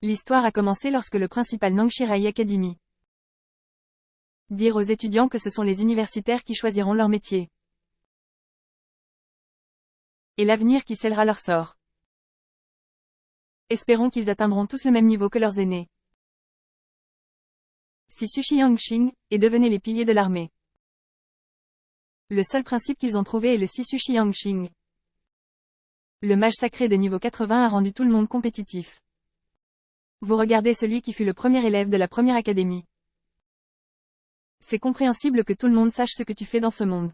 L'histoire a commencé lorsque le principal Nangchirai Academy dire aux étudiants que ce sont les universitaires qui choisiront leur métier et l'avenir qui scellera leur sort. Espérons qu'ils atteindront tous le même niveau que leurs aînés. Si Sushi Yangqing, et devenaient les piliers de l'armée. Le seul principe qu'ils ont trouvé est le Sushi Yangqing. Le mage sacré de niveau 80 a rendu tout le monde compétitif. Vous regardez celui qui fut le premier élève de la première académie. C'est compréhensible que tout le monde sache ce que tu fais dans ce monde.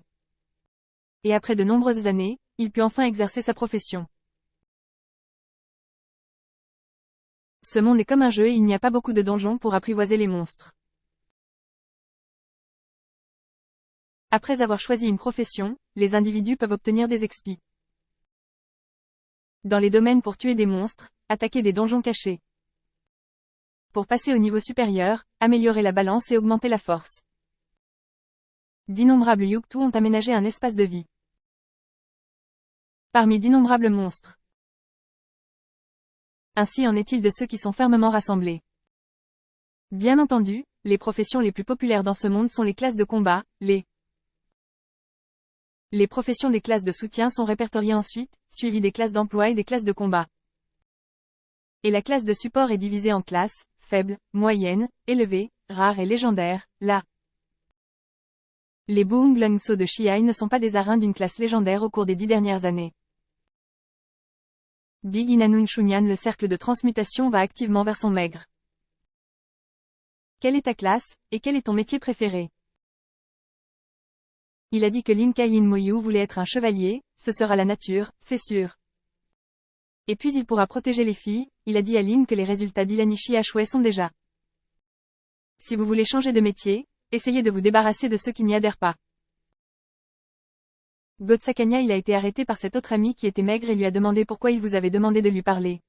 Et après de nombreuses années, il put enfin exercer sa profession. Ce monde est comme un jeu et il n'y a pas beaucoup de donjons pour apprivoiser les monstres. Après avoir choisi une profession, les individus peuvent obtenir des expis. Dans les domaines pour tuer des monstres, attaquer des donjons cachés. Pour passer au niveau supérieur, améliorer la balance et augmenter la force. D'innombrables Yuktu ont aménagé un espace de vie. Parmi d'innombrables monstres. Ainsi en est-il de ceux qui sont fermement rassemblés. Bien entendu, les professions les plus populaires dans ce monde sont les classes de combat, les professions des classes de soutien sont répertoriées ensuite, suivies des classes d'emploi et des classes de combat. Et la classe de support est divisée en classes, faibles, moyennes, élevées, rares et légendaires, Les Buong Lung-So de Xi'ai ne sont pas des arins d'une classe légendaire au cours des 10 dernières années. Big Inanun Shunyan, le cercle de transmutation va activement vers son maigre. Quelle est ta classe, et quel est ton métier préféré? Il a dit que Lin Kailin Moyu voulait être un chevalier, ce sera la nature, c'est sûr. Et puis il pourra protéger les filles, il a dit à Lin que les résultats d'Ilanishi Ashway sont déjà. Si vous voulez changer de métier, essayez de vous débarrasser de ceux qui n'y adhèrent pas. Gotsakanya il a été arrêté par cet autre ami qui était maigre et lui a demandé pourquoi il vous avait demandé de lui parler.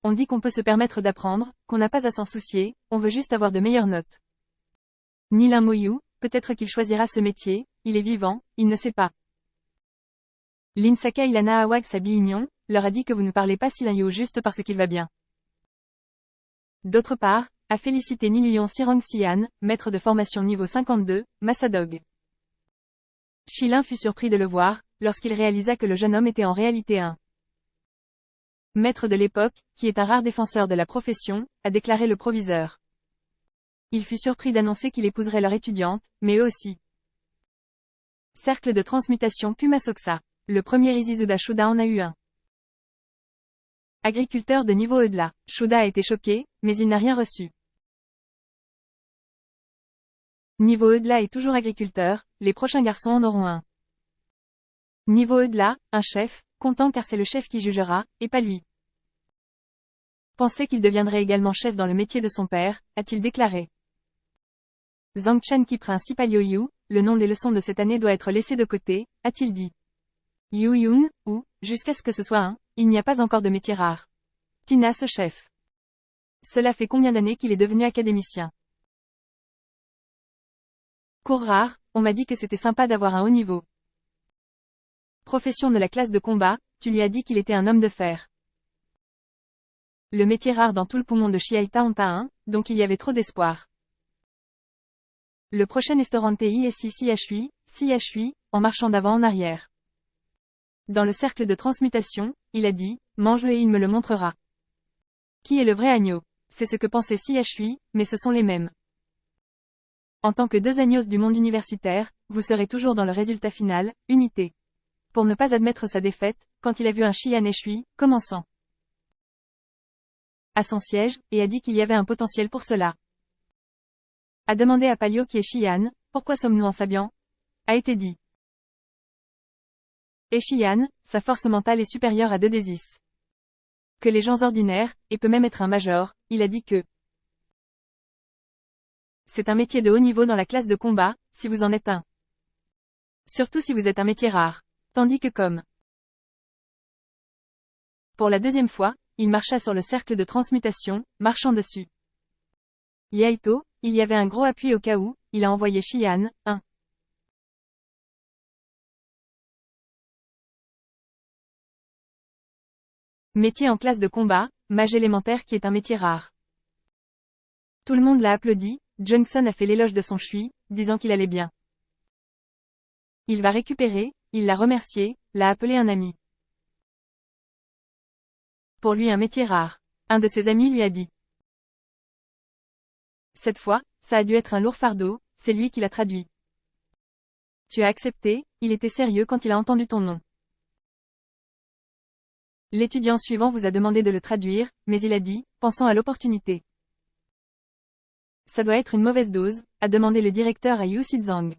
On dit qu'on peut se permettre d'apprendre, qu'on n'a pas à s'en soucier, on veut juste avoir de meilleures notes. Nilin Moyu, peut-être qu'il choisira ce métier, il est vivant, il ne sait pas. Lin Sakai Ilana Awag Sabi-Ignon, leur a dit que vous ne parlez pas Silayo juste parce qu'il va bien. D'autre part, a félicité Niluyon Sirang Sian, maître de formation niveau 52, Massadog. Shilin fut surpris de le voir, lorsqu'il réalisa que le jeune homme était en réalité un maître de l'époque, qui est un rare défenseur de la profession, a déclaré le proviseur. Il fut surpris d'annoncer qu'il épouserait leur étudiante, mais eux aussi. Cercle de transmutation Puma Soksa. Le premier Izizuda Shuda en a eu un. Agriculteur de niveau au-delà. Shuda a été choqué, mais il n'a rien reçu. Niveau au-delà est toujours agriculteur, les prochains garçons en auront un. Niveau au-delà, un chef, content car c'est le chef qui jugera, et pas lui. Pensait qu'il deviendrait également chef dans le métier de son père, a-t-il déclaré. Zhang Chen qui principal Yoyu, le nom des leçons de cette année doit être laissé de côté, a-t-il dit. Yu Yun, ou, jusqu'à ce que ce soit un, il n'y a pas encore de métier rare. Tina ce chef. Cela fait combien d'années qu'il est devenu académicien? Cours rare, on m'a dit que c'était sympa d'avoir un haut niveau. Profession de la classe de combat, tu lui as dit qu'il était un homme de fer. Le métier rare dans tout le poumon de Chiaita en a un, donc il y avait trop d'espoir. Le prochain Estorantei est si, en marchant d'avant en arrière. Dans le cercle de transmutation, il a dit, mange-le et il me le montrera. Qui est le vrai agneau? C'est ce que pensait si, mais ce sont les mêmes. En tant que deux agneaux du monde universitaire, vous serez toujours dans le résultat final, unité. Pour ne pas admettre sa défaite, quand il a vu un Shian Eshui, commençant à son siège, et a dit qu'il y avait un potentiel pour cela. A demandé à Palio qui est Shian, pourquoi sommes-nous en Sabian? A été dit. Et Shian, sa force mentale est supérieure à 2 des 10. Que les gens ordinaires, et peut même être un major, il a dit que c'est un métier de haut niveau dans la classe de combat, si vous en êtes un. Surtout si vous êtes un métier rare. Tandis que comme pour la deuxième fois, il marcha sur le cercle de transmutation, marchant dessus. Yaito, il y avait un gros appui au cas où, il a envoyé Shian, 1. Métier en classe de combat, mage élémentaire qui est un métier rare. Tout le monde l'a applaudi, Johnson a fait l'éloge de son chui, disant qu'il allait bien. Il va récupérer, il l'a remercié, l'a appelé un ami. Pour lui un métier rare. Un de ses amis lui a dit. Cette fois, ça a dû être un lourd fardeau, c'est lui qui l'a traduit. Tu as accepté, il était sérieux quand il a entendu ton nom. L'étudiant suivant vous a demandé de le traduire, mais il a dit, pensant à l'opportunité. Ça doit être une mauvaise dose, a demandé le directeur à Yu Sizang.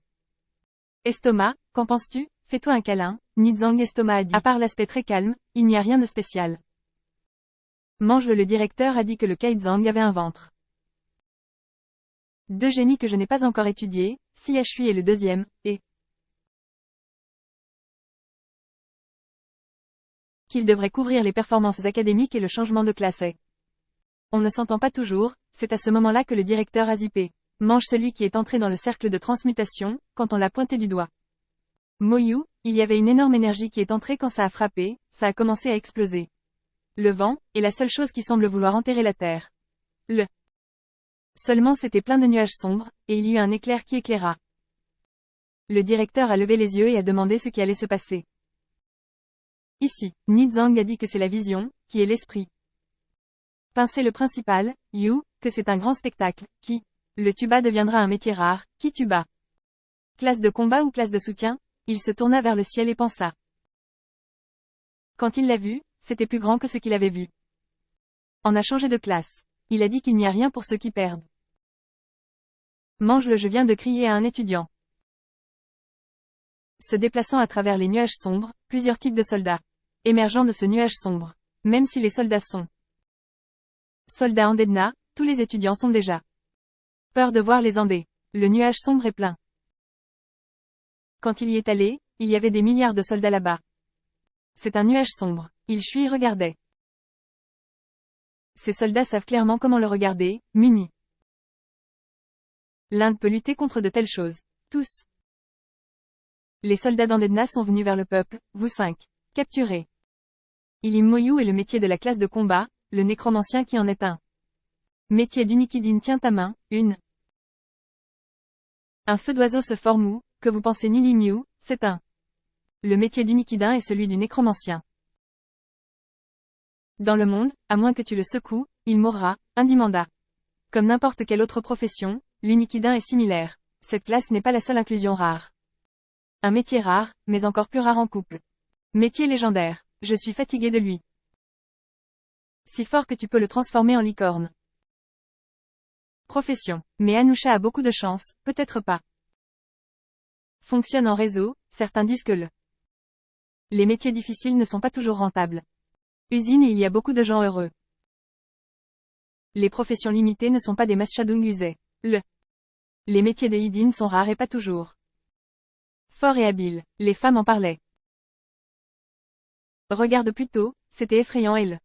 Estomac, qu'en penses-tu? Fais-toi un câlin, Nizang Estomac a dit. À part l'aspect très calme, il n'y a rien de spécial. Mange-le. Le directeur a dit que le Kaizang avait un ventre. Deux génies que je n'ai pas encore étudiés, Xia Shui est le deuxième, et qu'il devrait couvrir les performances académiques et le changement de classe. On ne s'entend pas toujours, c'est à ce moment-là que le directeur a zippé. Mange celui qui est entré dans le cercle de transmutation, quand on l'a pointé du doigt. Moyu, il y avait une énorme énergie qui est entrée quand ça a frappé, ça a commencé à exploser. Le vent, est la seule chose qui semble vouloir enterrer la terre. Seulement c'était plein de nuages sombres, et il y eut un éclair qui éclaira. Le directeur a levé les yeux et a demandé ce qui allait se passer. Ici, Nizang a dit que c'est la vision, qui est l'esprit. Pincez le principal, Yu, que c'est un grand spectacle, qui, le tuba deviendra un métier rare, qui tuba. Classe de combat ou classe de soutien? Il se tourna vers le ciel et pensa. Quand il l'a vu, c'était plus grand que ce qu'il avait vu. On a changé de classe. Il a dit qu'il n'y a rien pour ceux qui perdent. Mange-le, je viens de crier à un étudiant. Se déplaçant à travers les nuages sombres, plusieurs types de soldats. Émergeant de ce nuage sombre. Même si les soldats sont soldats Andedna, tous les étudiants sont déjà. Peur de voir les Andés. Le nuage sombre est plein. Quand il y est allé, il y avait des milliards de soldats là-bas. C'est un nuage sombre. Il Shui regardait. Ces soldats savent clairement comment le regarder, munis. L'Inde peut lutter contre de telles choses. Tous. Les soldats d'Andedna sont venus vers le peuple, vous 5. Capturés. Ilim Moyu est le métier de la classe de combat, le nécromancien qui en est un. Métier d'Unikidin tient ta main, une. Un feu d'oiseau se forme où, que vous pensez Nilimyu, c'est un. Le métier d'Unikidin est celui du nécromancien. Dans le monde, à moins que tu le secoues, il mourra, indimanda. Comme n'importe quelle autre profession, l'Unikidin est similaire. Cette classe n'est pas la seule inclusion rare. Un métier rare, mais encore plus rare en couple. Métier légendaire. Je suis fatigué de lui. Si fort que tu peux le transformer en licorne. Profession. Mais Anusha a beaucoup de chance, peut-être pas. Fonctionne en réseau, certains disent que les métiers difficiles ne sont pas toujours rentables. Usine et il y a beaucoup de gens heureux. Les professions limitées ne sont pas des Maschadung usés. Les métiers de Hidin sont rares et pas toujours. Fort et habile, les femmes en parlaient. Regarde plutôt, c'était effrayant et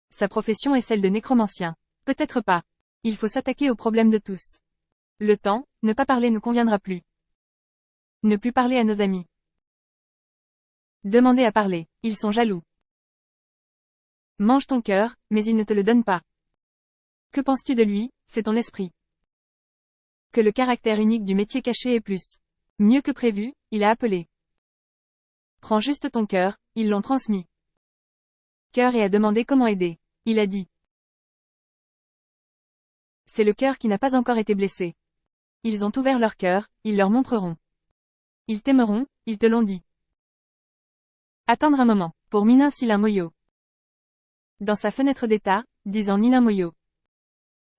sa profession est celle de nécromancien. Peut-être pas. Il faut s'attaquer aux problèmes de tous. Le temps, ne pas parler ne conviendra plus. Ne plus parler à nos amis. Demander à parler, ils sont jaloux. Mange ton cœur, mais il ne te le donne pas. Que penses-tu de lui, c'est ton esprit. Que le caractère unique du métier caché est plus. Mieux que prévu, il a appelé. Prends juste ton cœur, ils l'ont transmis. Cœur et a demandé comment aider. Il a dit. C'est le cœur qui n'a pas encore été blessé. Ils ont ouvert leur cœur, ils leur montreront. Ils t'aimeront, ils te l'ont dit. Attendre un moment, pour Minin Silin Moyo. Dans sa fenêtre d'état, disant Nilin Moyo.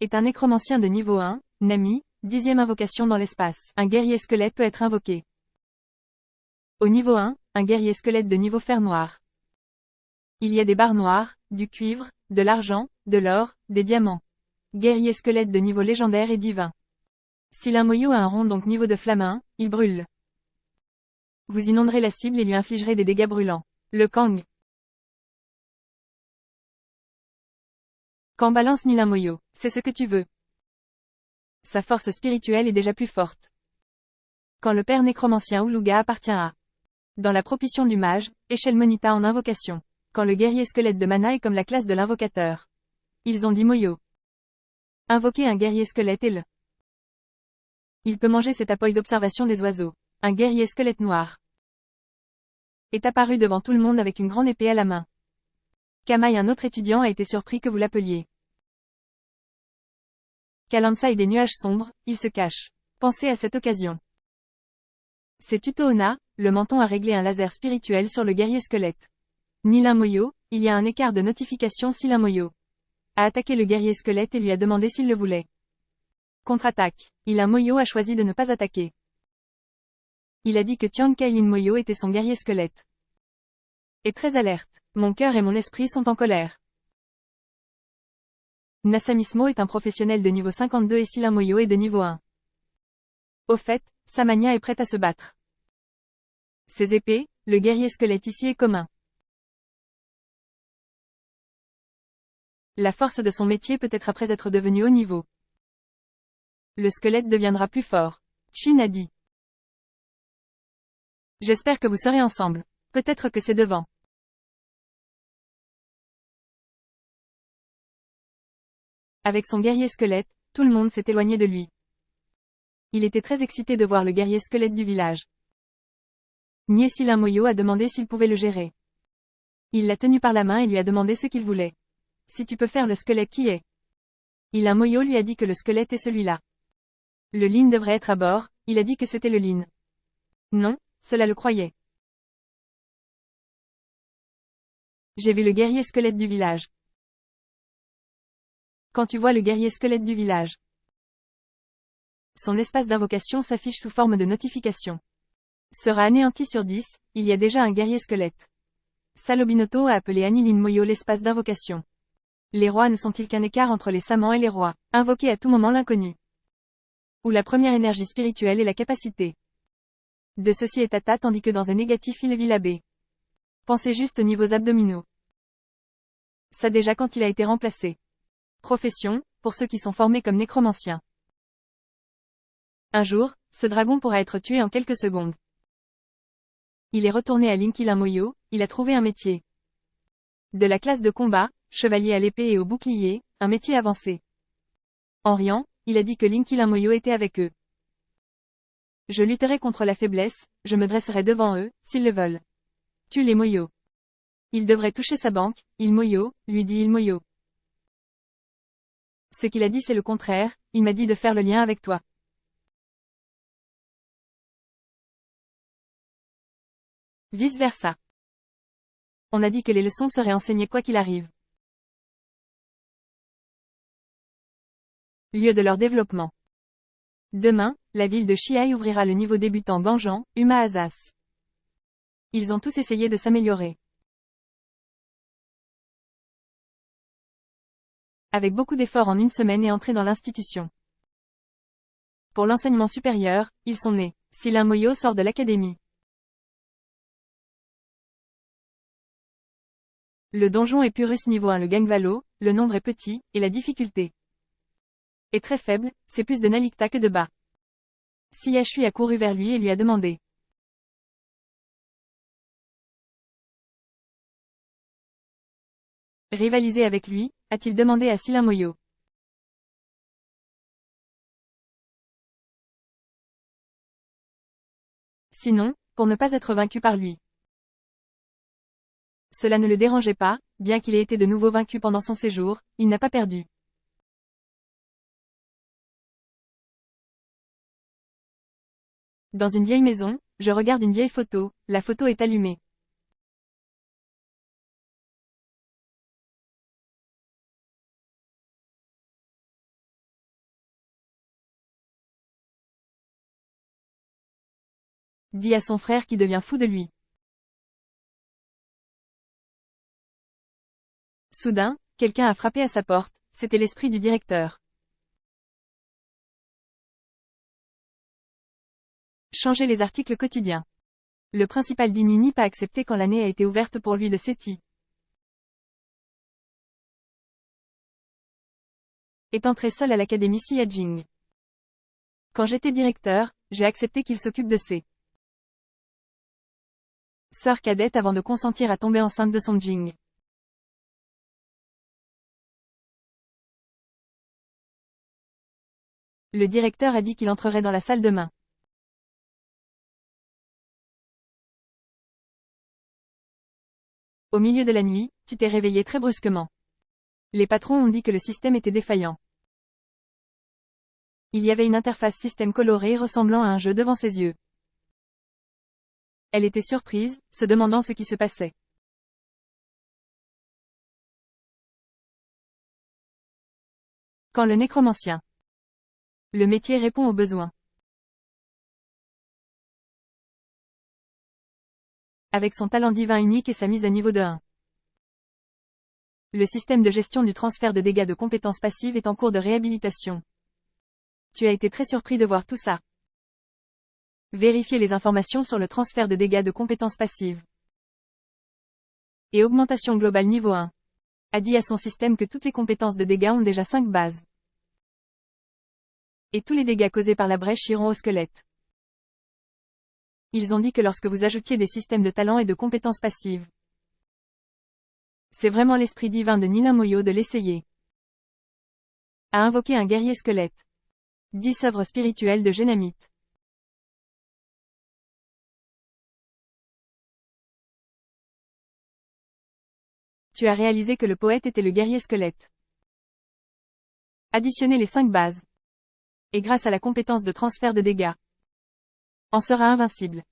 Est un nécromancien de niveau 1, Nami, 10e invocation dans l'espace. Un guerrier squelette peut être invoqué. Au niveau 1, un guerrier squelette de niveau fer noir. Il y a des barres noires, du cuivre, de l'argent, de l'or, des diamants. Guerrier squelette de niveau légendaire et divin. Silin Moyo a un rond donc niveau de flamme 1, il brûle. Vous inonderez la cible et lui infligerez des dégâts brûlants. Le Kang. Quand balance Nilin Moyo, c'est ce que tu veux. Sa force spirituelle est déjà plus forte. Quand le père nécromancien Uluga appartient à. Dans la propitiation du mage, échelle Monita en invocation. Quand le guerrier squelette de mana est comme la classe de l'invocateur. ils ont dit Moyo. Invoquez un guerrier squelette et le. Il peut manger cet appui d'observation des oiseaux. Un guerrier squelette noir est apparu devant tout le monde avec une grande épée à la main. Kamaï, un autre étudiant, a été surpris que vous l'appeliez. Kalansa et des nuages sombres, il se cache. Pensez à cette occasion. C'est Tutoona, le menton a réglé un laser spirituel sur le guerrier squelette. Nilin Moyo, il y a un écart de notification. Silin Moyo a attaqué le guerrier squelette et lui a demandé s'il le voulait. Contre-attaque. Ilin Moyo a choisi de ne pas attaquer. Il a dit que Tian Kailin Moyo était son guerrier squelette. Et très alerte. Mon cœur et mon esprit sont en colère. Nasamismo est un professionnel de niveau 52 et Silin Moyo est de niveau 1. Au fait, Samania est prête à se battre. Ses épées, le guerrier squelette ici est commun. La force de son métier peut être après être devenu haut niveau. Le squelette deviendra plus fort. Chin a dit. J'espère que vous serez ensemble. Peut-être que c'est devant. Avec son guerrier squelette, tout le monde s'est éloigné de lui. Il était très excité de voir le guerrier squelette du village. Silin Moyo a demandé s'il pouvait le gérer. Il l'a tenu par la main et lui a demandé ce qu'il voulait. Si tu peux faire le squelette qui est. Ilin Moyo lui a dit que le squelette est celui-là. Le Lin devrait être à bord, il a dit que c'était le Lin. Non, cela le croyait. J'ai vu le guerrier squelette du village. Quand tu vois le guerrier squelette du village, son espace d'invocation s'affiche sous forme de notification. Sera anéanti sur 10, il y a déjà un guerrier squelette. Salobinoto a appelé Anilin Moyo l'espace d'invocation. Les rois ne sont-ils qu'un écart entre les samans et les rois, invoquer à tout moment l'inconnu. Où la première énergie spirituelle est la capacité de ceci est Tata tandis que dans un négatif il vit la B. Pensez juste aux niveaux abdominaux. Ça déjà quand il a été remplacé. Profession, pour ceux qui sont formés comme nécromanciens. Un jour, ce dragon pourra être tué en quelques secondes. Il est retourné à Linkilin Moyo, il a trouvé un métier. De la classe de combat, chevalier à l'épée et au bouclier, un métier avancé. En riant, il a dit que Linkilin Moyo était avec eux. Je lutterai contre la faiblesse, je me dresserai devant eux, s'ils le veulent. Tue les Moyo. Il devrait toucher sa banque, il Moyo, lui dit il Moyo. Ce qu'il a dit c'est le contraire, il m'a dit de faire le lien avec toi. Vice versa. On a dit que les leçons seraient enseignées quoi qu'il arrive. Lieu de leur développement. Demain, la ville de Chiaï ouvrira le niveau débutant Ganjan, Uma Azas. Ils ont tous essayé de s'améliorer. Avec beaucoup d'efforts en une semaine et entrés dans l'institution. Pour l'enseignement supérieur, ils sont nés. Silin Moyo sort de l'académie. Le donjon est Purus niveau 1. Le Gangvalo, le nombre est petit, et la difficulté est très faible, c'est plus de Nalikta que de bas. Siyashui a couru vers lui et lui a demandé. Rivaliser avec lui, a-t-il demandé à Silin Moyo. Sinon, pour ne pas être vaincu par lui. Cela ne le dérangeait pas, bien qu'il ait été de nouveau vaincu pendant son séjour, il n'a pas perdu. Dans une vieille maison, je regarde une vieille photo, la photo est allumée. Dit à son frère qui devient fou de lui. Soudain, quelqu'un a frappé à sa porte, c'était l'esprit du directeur. Changer les articles quotidiens. Le principal Dini n'a pas accepté quand l'année a été ouverte pour lui de Seti. Est entré seul à l'académie Siyajing. Quand j'étais directeur, j'ai accepté qu'il s'occupe de ses sœurs cadettes avant de consentir à tomber enceinte de son Jing. Le directeur a dit qu'il entrerait dans la salle demain. Au milieu de la nuit, tu t'es réveillé très brusquement. Les patrons ont dit que le système était défaillant. Il y avait une interface système colorée ressemblant à un jeu devant ses yeux. Elle était surprise, se demandant ce qui se passait. Quand le nécromancien. Le métier répond aux besoins. Avec son talent divin unique et sa mise à niveau de 1. Le système de gestion du transfert de dégâts de compétences passives est en cours de réhabilitation. Tu as été très surpris de voir tout ça. Vérifiez les informations sur le transfert de dégâts de compétences passives. Et augmentation globale niveau 1. A dit à son système que toutes les compétences de dégâts ont déjà 5 bases. Et tous les dégâts causés par la brèche iront au squelette. Ils ont dit que lorsque vous ajoutiez des systèmes de talent et de compétences passives. C'est vraiment l'esprit divin de Nilin Moyo de l'essayer. A invoqué un guerrier squelette. 10 œuvres spirituelles de Génamite. Tu as réalisé que le poète était le guerrier squelette. Additionnez les 5 bases. Et grâce à la compétence de transfert de dégâts. En sera invincible.